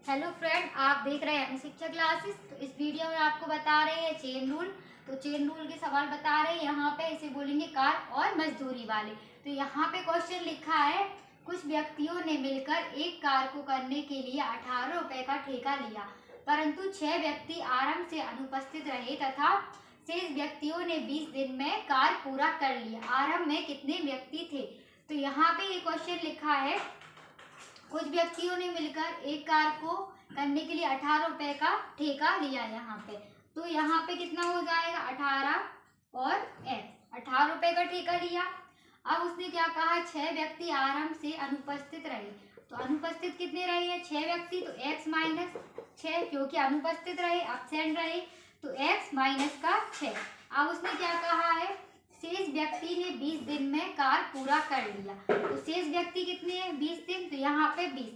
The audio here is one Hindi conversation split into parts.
हेलो फ्रेंड, आप देख रहे हैं शिक्षा क्लासेस। तो इस वीडियो में आपको बता रहे हैं चेन रूल। तो चेन रूल के सवाल बता रहे हैं। यहाँ पे इसे बोलेंगे कार और मजदूरी वाले। तो यहाँ पे क्वेश्चन लिखा है, कुछ व्यक्तियों ने मिलकर एक कार को करने के लिए 18 रुपए का ठेका लिया, परंतु 6 व्यक्ति आरंभ से अनुपस्थित रहे तथा शेष व्यक्तियों ने 20 दिन में कार पूरा कर लिया। आरंभ में कितने व्यक्ति थे? तो यहाँ पे ये क्वेश्चन लिखा है, कुछ व्यक्तियों ने मिलकर एक कार को करने के लिए 18 रुपए का ठेका लिया। यहाँ पे तो यहाँ पे कितना हो जाएगा, 18 और x, 18 रुपए का ठेका लिया। अब उसने क्या कहा, 6 व्यक्ति आरंभ से अनुपस्थित रहे। तो अनुपस्थित कितने रहे हैं, 6 व्यक्ति। तो x माइनस 6, क्योंकि अनुपस्थित रहे, एब्सेंट रहे, तो x माइनस का 6। अब उसने क्या कहा है, शेष व्यक्ति ने 20 दिन में कार पूरा कर लिया। तो शेष व्यक्ति कितने हैं, 20 दिन। तो यहाँ पे 20,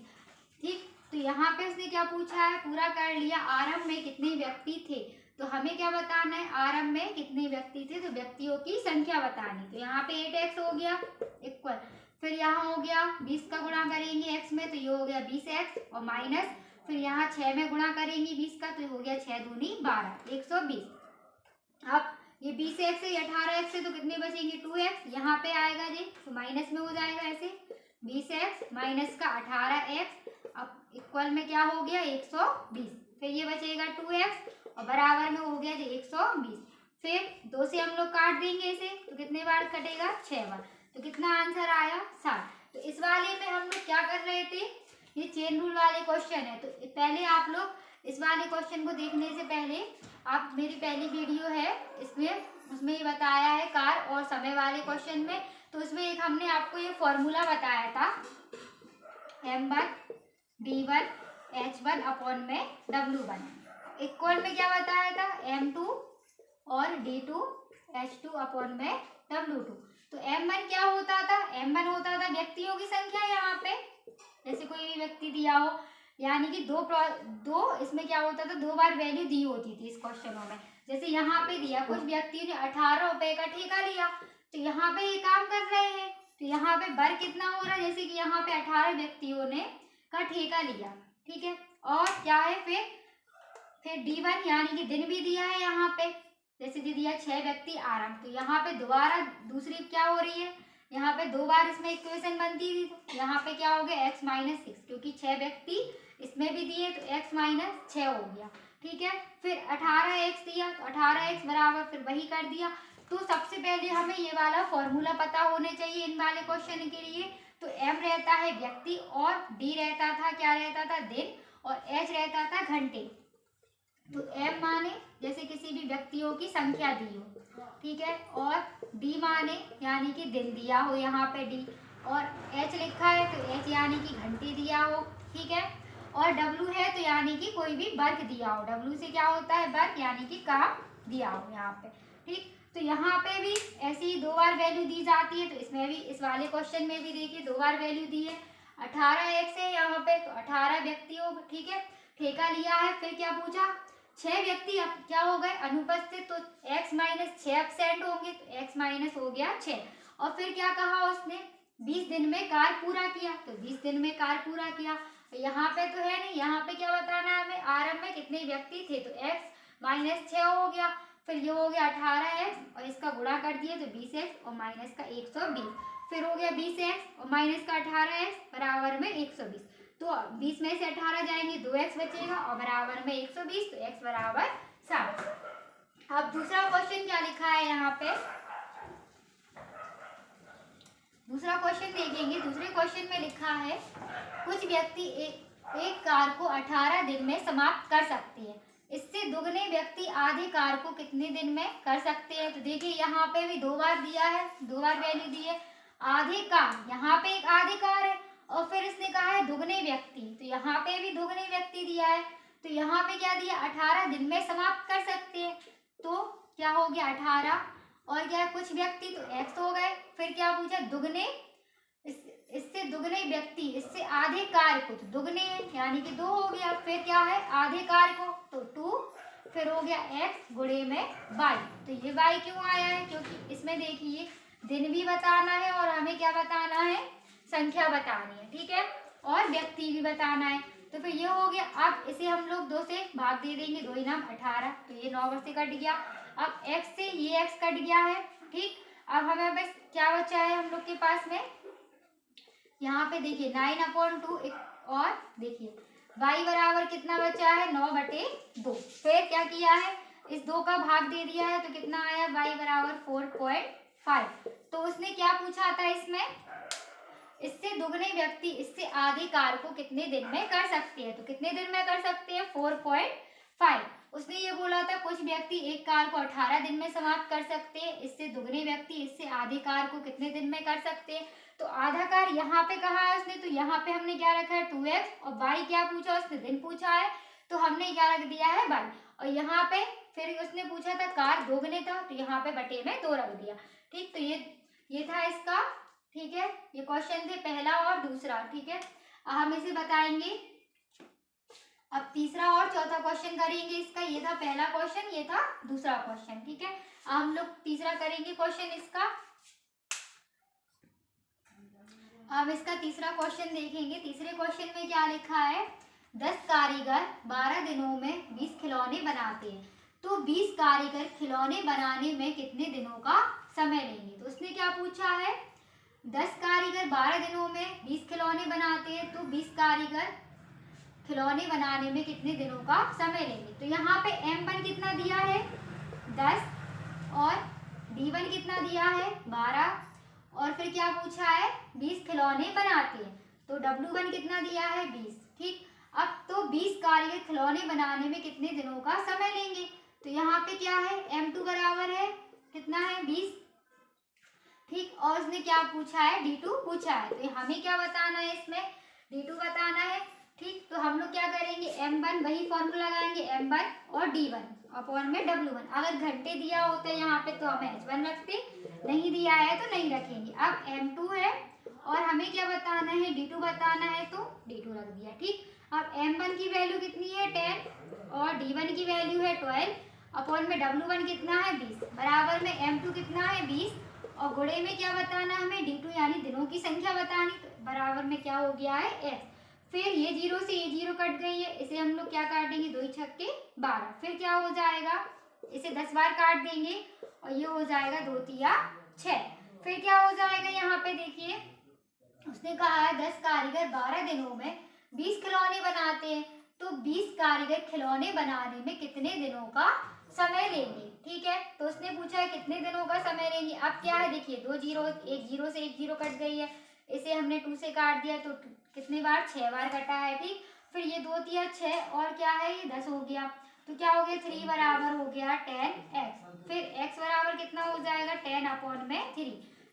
ठीक। तो यहाँ पे उसने क्या पूछा है, पूरा कर लिया। आरंभ में कितने व्यक्ति थे? तो हमें क्या बताना है, आरंभ में कितने व्यक्ति थे, तो व्यक्तियों की संख्या बतानी। तो यहाँ पे 8x हो गया इक्वल, फिर यहाँ हो गया 20 का गुणा करेंगे x में, तो ये हो गया 20x और माइनस, फिर यहाँ 6 में गुणा करेंगे 20 का, तो ये हो गया 6 दूनी 12, 120। अब ये 20x से 18x से तो कितने बचेंगे, 2x। यहाँ पे आएगा जी, तो माइनस में हो जाएगा ऐसे, 20x माइनस का 18x। अब इक्वल में क्या हो गया, 120। फिर ये बचेगा 2x और बराबर में हो गया जी 120। फिर 2 से हम लोग काट देंगे इसे, तो कितने बार कटेगा, 6 बार। तो कितना आंसर आया, 60। तो इस वाले में हम लोग क्या कर रहे थे, ये चेन रूल वाले क्वेश्चन है। तो पहले आप लोग इस वाले क्वेश्चन को देखने से पहले आप, मेरी पहली वीडियो है उसमें ये बताया है कार और समय वाले क्वेश्चन में। तो उसमें एक हमने आपको ये फॉर्मूला बताया था, m1 d1 h1 अपॉन में w1 इक्वल में क्या बताया था, m2 और d2 h2 अपॉन में w2। तो m1 क्या होता था, m1 होता था व्यक्तियों की संख्या। यहाँ पे जैसे कोई भी व्यक्ति दिया हो, यानी कि दो इसमें क्या होता था, 2 बार वैल्यू दी होती थी इस क्वेश्चनों में। जैसे यहाँ पे दिया, कुछ व्यक्तियों ने 18 रुपए का ठेका लिया, तो यहाँ पे ये काम कर रहे हैं। तो यहाँ पे बर कितना हो रहा है, जैसे कि यहाँ पे 18 व्यक्तियों ने का ठेका लिया, ठीक है। और क्या है, फिर D1 यानी कि दिन भी दिया है यहाँ पे, जैसे दिया 6 व्यक्ति आरंभ। तो यहाँ पे दोबारा दूसरी क्या हो रही है, यहाँ पे 2 बार इसमें इक्वेशन बनती थी। तो यहाँ पे क्या हो गया, x माइनस 6, क्योंकि 6 व्यक्ति इसमें भी दिए, तो x माइनस 6 हो गया, ठीक है। फिर 18x दिया, तो 18x बराबर फिर वही कर दिया। तो सबसे पहले हमें ये वाला फॉर्मूला पता होने चाहिए इन वाले क्वेश्चन के लिए। तो m रहता है व्यक्ति और d रहता था, क्या रहता था, दिन, और h रहता था घंटे। तो m माने जैसे किसी भी व्यक्तियों की संख्या दी हो, ठीक है, और d माने यानी कि दिन दिया हो, यहाँ पे d, और h लिखा है तो h यानी कि घंटे दिया हो, ठीक है, और w है तो यानी कि कोई भी वर्क दिया हो। w से क्या होता है, वर्क, यानी कि काम दिया हो यहाँ पे, ठीक। तो यहाँ पे भी ऐसे ही 2 बार वैल्यू दी जाती है। तो इसमें भी, इस वाले क्वेश्चन में भी देखिए 2 बार वैल्यू दी है। 18x है यहाँ पे, तो 18 व्यक्तियों, ठीक है, ठेका लिया है। फिर क्या पूछा, 6 व्यक्ति अब क्या हो गए, अनुपस्थित, तो x माइनस 6 एब्सेंट होंगे, तो x माइनस हो गया 6। और फिर क्या कहा उसने, 20 दिन में कार पूरा किया, तो 20 दिन में कार पूरा किया। तो यहाँ पे तो है नहीं, यहाँ पे क्या बताना है हमें, आरंभ में कितने व्यक्ति थे, तो x माइनस 6 हो गया। फिर ये हो गया 18x और इसका गुणा कर दिए तो 20x और माइनस का 120। फिर हो गया 20x और माइनस का 18x बराबर में 120। तो 20 में से 18 जाएंगे, 2x बचेगा और बराबर में 120, तो x बराबर 60। अब दूसरा क्वेश्चन क्या लिखा है यहाँ पे, दूसरा क्वेश्चन देखेंगे। दूसरे क्वेश्चन में लिखा है, कुछ व्यक्ति एक कार को 18 दिन में समाप्त कर सकते हैं, इससे दुगने व्यक्ति आधे कार को कितने दिन में कर सकते हैं। तो देखिए यहाँ पे भी 2 बार दिया है, 2 बार वैल्यू दी है। आधे कार, यहाँ पे एक आधी कार है, और फिर इसने कहा है दुगने व्यक्ति, तो यहाँ पे भी दुगने व्यक्ति दिया है। तो यहाँ पे क्या दिया, 18 दिन में समाप्त कर सकते हैं। तो क्या हो गया, 18 और क्या, कुछ व्यक्ति, तो x हो गए। फिर क्या पूछा, दुगने, इससे दुगने व्यक्ति, इससे आधे कार को, तो दुगने यानी कि 2 हो गया। फिर क्या है, आधे कार को, तो 2। फिर हो गया x गुणे में y। तो ये y क्यों आया है, क्योंकि इसमें देखिए दिन भी बताना है और हमें क्या बताना है, संख्या बतानी है, ठीक है, और व्यक्ति भी बताना है। तो फिर ये हो गया। अब इसे हम लोग 2 से भाग दे देंगे, 2 नाम 18, तो ये 9 से कट गया। अब x से ये x कट गया है, ठीक। अब हमें बस क्या बचा है हम लोग के पास में, यहाँ पे देखिए 9/2 और देखिए y बराबर कितना बचा है 9/2। फिर क्या किया है, इस 2 का भाग दे दिया है, तो कितना आया y बराबर 4.5। तो उसने क्या पूछा था इसमें, इससे दुगने व्यक्ति इससे आधे कार्य को कितने दिन में कर सकते हैं, तो कितने दिन में कर सकते हैं 4.5। उसने ये बोला था कुछ व्यक्ति एक कार्य को 18 दिन में समाप्त कर सकते हैं, इससे दुगने व्यक्ति इससे आधे कार्य को कितने दिन में कर सकते हैं। तो आधा कार्य यहाँ पे कहा है उसने, तो यहाँ पे हमने क्या रखा है 2x, और y क्या पूछा उसने, दिन पूछा है, तो हमने क्या रख दिया है y। और यहाँ पे फिर उसने पूछा था कार्य दोगुने था, तो यहाँ पे बटे में 2 रख दिया, ठीक। तो ये था इसका, ठीक है। ये क्वेश्चन थे पहला और दूसरा, ठीक है। हम इसे बताएंगे। अब तीसरा और चौथा क्वेश्चन करेंगे इसका। ये था पहला क्वेश्चन, ये था दूसरा क्वेश्चन, ठीक है। हम लोग तीसरा करेंगे क्वेश्चन इसका। अब इसका तीसरा क्वेश्चन देखेंगे। तीसरे क्वेश्चन में क्या लिखा है, 10 कारीगर 12 दिनों में 20 खिलौने बनाते हैं, तो 20 कारीगर खिलौने बनाने में कितने दिनों का समय लेंगे। तो उसने क्या पूछा है, 10 कारीगर 12 दिनों में 20 खिलौने बनाते हैं, तो 20 कारीगर खिलौने बनाने में कितने दिनों का समय लेंगे। तो यहाँ पे m1 कितना दिया है 10 और d1 कितना दिया है 12, और फिर क्या पूछा है 20 खिलौने बनाते हैं, तो w1 कितना दिया है 20, ठीक। अब तो 20 कारीगर खिलौने बनाने में कितने दिनों का समय लेंगे। तो यहाँ पे क्या है m2 बराबर है कितना है 20, ठीक। और उसने क्या पूछा है d2 पूछा है, तो हमें क्या बताना है इसमें d2 बताना है, ठीक। तो हम लोग क्या करेंगे m1 वही फॉर्मूला लगाएंगे m1 और d1 अपॉन में w1। अगर घंटे दिया होता है यहाँ पे तो हम h1 रखते, नहीं दिया है तो नहीं रखेंगे। अब m2 है और हमें क्या बताना है d2 बताना है, तो d2 रख दिया, ठीक। अब m1 की वैल्यू कितनी है 10 और d1 की वैल्यू है 12 अपॉन में w1 कितना है 20 बराबर में m2 कितना है 20 और गुणे में क्या बताना हमें d2 यानी दिनों की संख्या बतानी, तो बराबर में क्या हो गया है x। फिर ये 0 से ये 0 कट गई है, इसे हम लोग क्या काटेंगे 2 छक्के 12, फिर क्या हो जाएगा इसे 10 बार काट देंगे और ये हो जाएगा 2 तिया 6। फिर क्या हो जाएगा यहाँ पे देखिए उसने कहा है 10 कारीगर 12 दिनों में 20 खिलौने बनाते हैं, तो 20 कारीगर खिलौने बनाने में कितने दिनों का समय लेंगे, ठीक है। तो उसने पूछा है कितने दिनों का समय लेंगे। अब क्या है देखिए 2 0, एक 0 से एक 0 कट गई है, इसे हमने 2 से काट दिया तो कितने बार 6 बार कटा है, ठीक। फिर ये 2 तिया 6 और क्या है ये 10 हो गया, तो क्या हो गया 3 बराबर हो गया 10x। फिर x बराबर कितना हो जाएगा 10 अपॉन में 3।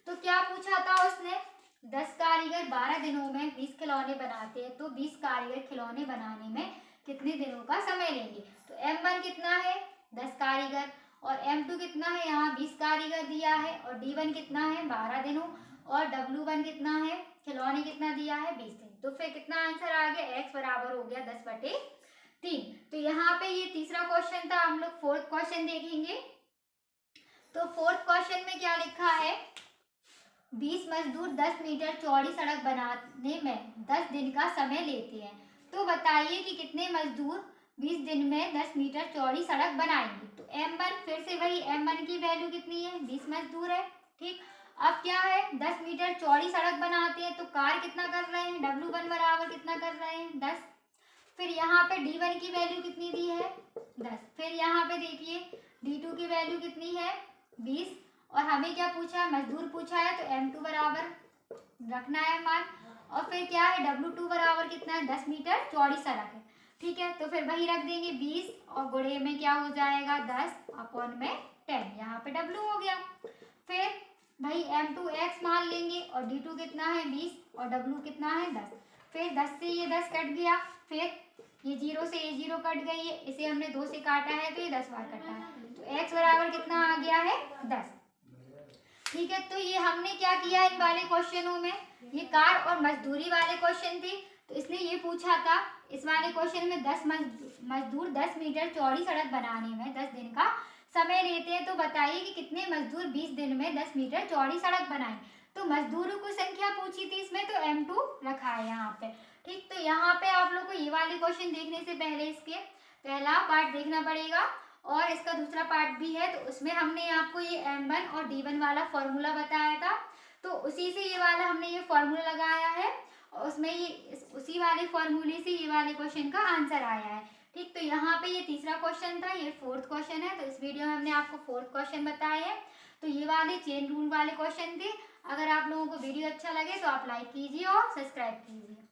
तो क्या पूछा था उसने 10 कारीगर 12 दिनों में 20 खिलौने बनाते हैं, तो 20 कारीगर खिलौने बनाने में कितने दिनों का समय लेंगे। तो m1 कितना है 10 कारीगर और m2 कितना है यहाँ 20 कारीगर दिया है और d1 कितना है 12 दिनों और w1 कितना है खिलौने कितना दिया है 20 दिन। तो फिर कितना आंसर आ गया x बराबर हो गया 10/3। तो यहाँ पे ये तीसरा क्वेश्चन था। हम लोग फोर्थ क्वेश्चन देखेंगे। तो फोर्थ क्वेश्चन में क्या लिखा है 20 मजदूर 10 मीटर चौड़ी सड़क बनाने में 10 दिन का समय लेते हैं, तो बताइए कि कितने मजदूर 20 दिन में 10 मीटर चौड़ी सड़क बनाएंगे। तो m1 फिर से वही m1 की वैल्यू कितनी है 20 मजदूर है, ठीक। अब क्या है 10 मीटर चौड़ी सड़क बनाते हैं, तो कार्य कितना कर रहे हैं w1 बराबर कितना कर रहे हैं 10। फिर यहाँ पे d1 की वैल्यू कितनी दी है 10। फिर यहाँ पे देखिए d2 की वैल्यू कितनी है 20 और हमें क्या पूछा है मजदूर पूछा है, तो m2 बराबर रखना है मान। और फिर क्या है w2 बराबर कितना है 10 मीटर चौड़ी सड़क है, ठीक है। तो फिर वही रख देंगे 20 और गुणे में क्या हो जाएगा 10 अपॉन में 10, यहाँ पे w हो गया। फिर भाई m2 x मान लेंगे और d2 कितना है 20 और w कितना है 10। फिर 10 से ये 10 कट गया, फिर ये 0 से ये 0 कट गई है, इसे हमने 2 से काटा है तो ये 10 बार कटा है, तो x बराबर कितना आ गया है 10, ठीक है। तो ये हमने क्या किया इन वाले क्वेश्चनों में, ये कार और मजदूरी वाले क्वेश्चन थे। तो इसने ये पूछा था इस वाले क्वेश्चन में 10 मजदूर 10 मीटर चौड़ी सड़क बनाने में 10 दिन का समय लेते हैं, तो बताइए कि कितने मजदूर 20 दिन में 10 मीटर चौड़ी सड़क बनाएं। तो मजदूरों की संख्या पूछी थी इसमें, तो m2 रखा है यहाँ पे। ठीक, तो यहाँ पे आप लोग को ये वाले क्वेश्चन देखने से पहले इसके पहला पार्ट देखना पड़ेगा और इसका दूसरा पार्ट भी है। तो उसमें हमने आपको ये M1 और D1 वाला फॉर्मूला बताया था, तो उसी से ये वाला हमने ये फॉर्मूला लगाया है और उसमें ये उसी वाले फॉर्मूले से ये वाले क्वेश्चन का आंसर आया है। ठीक, तो यहाँ पे ये तीसरा क्वेश्चन था, ये फोर्थ क्वेश्चन है। तो इस वीडियो में हमने आपको फोर्थ क्वेश्चन बताए हैं। तो ये वाले चेन रूल वाले क्वेश्चन थे। अगर आप लोगों को वीडियो अच्छा लगे तो आप लाइक कीजिए और सब्सक्राइब कीजिए।